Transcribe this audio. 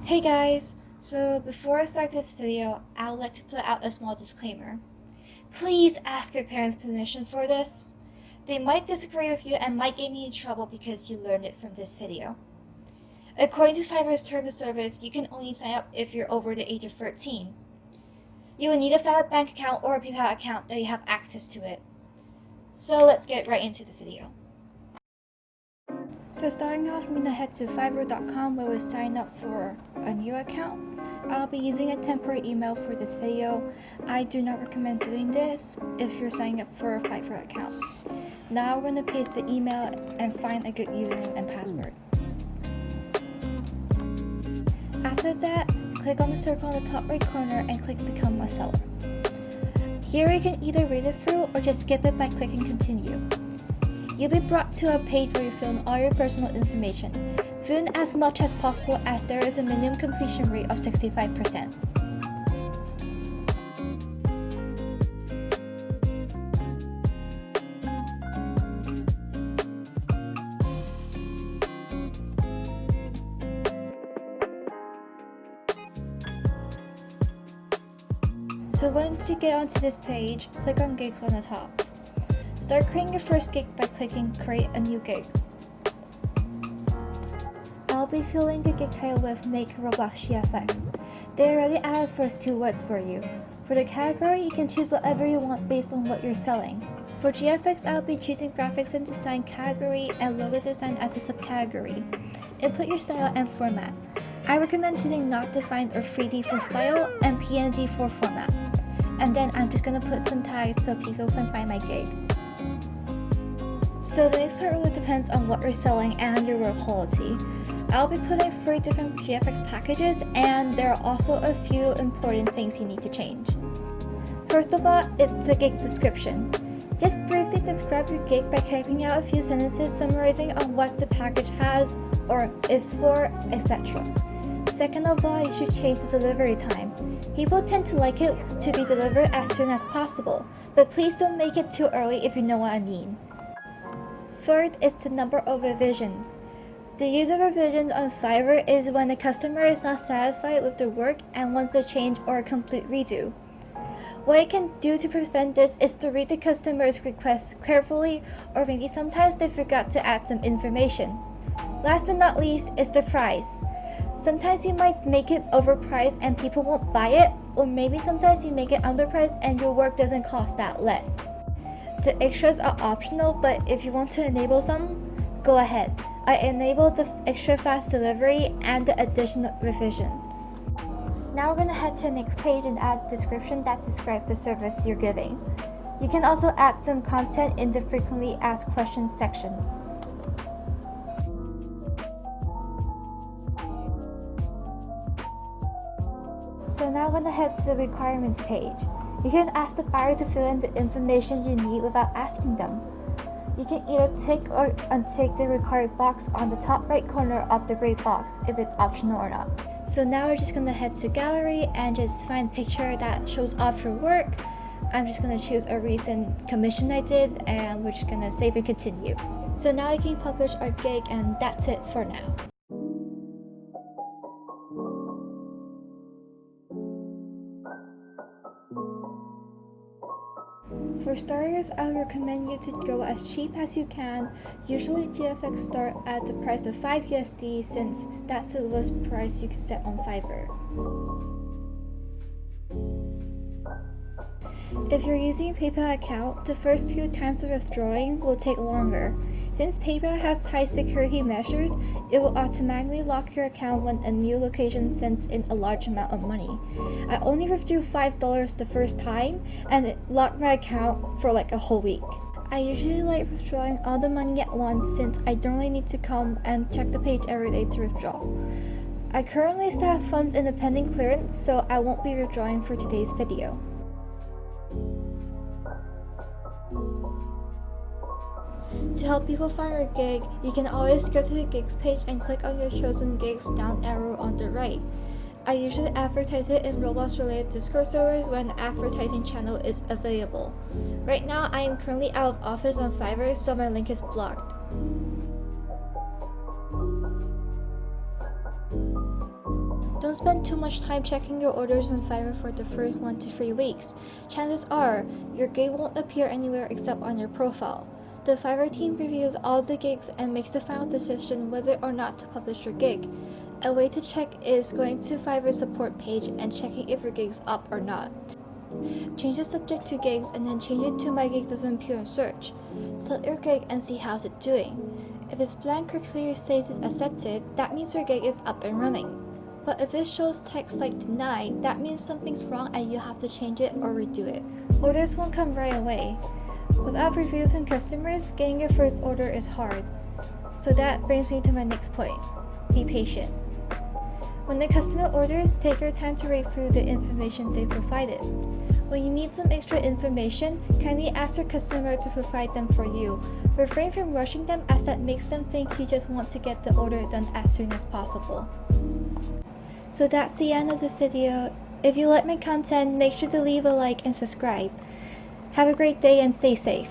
Hey guys! So before I start this video, I would like to put out a small disclaimer. Please ask your parents' permission for this. They might disagree with you and might get me in trouble because you learned it from this video. According to Fiverr's terms of service, you can only sign up if you're over the age of 13. You will need a valid bank account or a PayPal account that you have access to it. So let's get right into the video. So starting off, I'm going to head to Fiverr.com where we sign up for a new account. I'll be using a temporary email for this video. I do not recommend doing this if you're signing up for a Fiverr account. Now we're going to paste the email and find a good username and password. After that, click on the circle on the top right corner and click Become a Seller. Here you can either read it through or just skip it by clicking Continue. You'll be brought to a page where you fill in all your personal information. Fill in as much as possible as there is a minimum completion rate of 65%. So once you get onto this page, click on Gigs on the top. Start creating your first gig by clicking Create a New Gig. I'll be filling the gig title with Make Roblox GFX. They already added first two words for you. For the category, you can choose whatever you want based on what you're selling. For GFX, I'll be choosing Graphics and Design category and Logo Design as a subcategory. Input your style and format. I recommend choosing Not Defined or 3D for style and PNG for format. And then I'm just going to put some tags so people can find my gig. So the next part really depends on what you're selling and your work quality. I'll be putting 3 different GFX packages, and there are also a few important things you need to change. First of all, it's the gig description. Just briefly describe your gig by typing out a few sentences summarizing on what the package has or is for, etc. Second of all, you should change the delivery time. People tend to like it to be delivered as soon as possible, but please don't make it too early if you know what I mean. Third is the number of revisions. The use of revisions on Fiverr is when the customer is not satisfied with their work and wants a change or a complete redo. What you can do to prevent this is to read the customer's requests carefully, or maybe sometimes they forgot to add some information. Last but not least is the price. Sometimes you might make it overpriced and people won't buy it, or maybe sometimes you make it underpriced and your work doesn't cost that less. The extras are optional, but if you want to enable some, go ahead. I enabled the extra fast delivery and the additional revision. Now we're going to head to the next page and add a description that describes the service you're giving. You can also add some content in the frequently asked questions section. So now I'm going to head to the requirements page. You can ask the buyer to fill in the information you need without asking them. You can either tick or untick the required box on the top right corner of the gray box if it's optional or not. So now we're just going to head to gallery and just find a picture that shows off your work. I'm just going to choose a recent commission I did, and we're just going to save and continue. So now you can publish our gig, and that's it for now. For starters, I would recommend you to go as cheap as you can. Usually GFX start at the price of 5 USD since that's the lowest price you can set on Fiverr. If you're using a PayPal account, the first few times of withdrawing will take longer. Since PayPal has high security measures, it will automatically lock your account when a new location sends in a large amount of money. I only withdrew $5 the first time, and it locked my account for like a whole week. I usually like withdrawing all the money at once since I don't really need to come and check the page every day to withdraw. I currently still have funds in the pending clearance, so I won't be withdrawing for today's video. To help people find your gig, you can always go to the gigs page and click on your chosen gigs down arrow on the right. I usually advertise it in Roblox related Discord servers when the advertising channel is available. Right now I am currently out of office on Fiverr, so my link is blocked. Don't spend too much time checking your orders on Fiverr for the first 1 to 3 weeks. Chances are, your gig won't appear anywhere except on your profile. The Fiverr team reviews all the gigs and makes the final decision whether or not to publish your gig. A way to check is going to Fiverr support page and checking if your gig's up or not. Change the subject to gigs and then change it to my gig doesn't appear in search. Select your gig and see how's it doing. If it's blank or clear states it's accepted, that means your gig is up and running. But if it shows text like denied, that means something's wrong and you have to change it or redo it. Orders won't come right away. Without reviews and customers, getting your first order is hard. So that brings me to my next point. Be patient. When the customer orders, take your time to read through the information they provided. When you need some extra information, kindly ask your customer to provide them for you. Refrain from rushing them as that makes them think you just want to get the order done as soon as possible. So that's the end of the video. If you like my content, make sure to leave a like and subscribe. Have a great day and stay safe.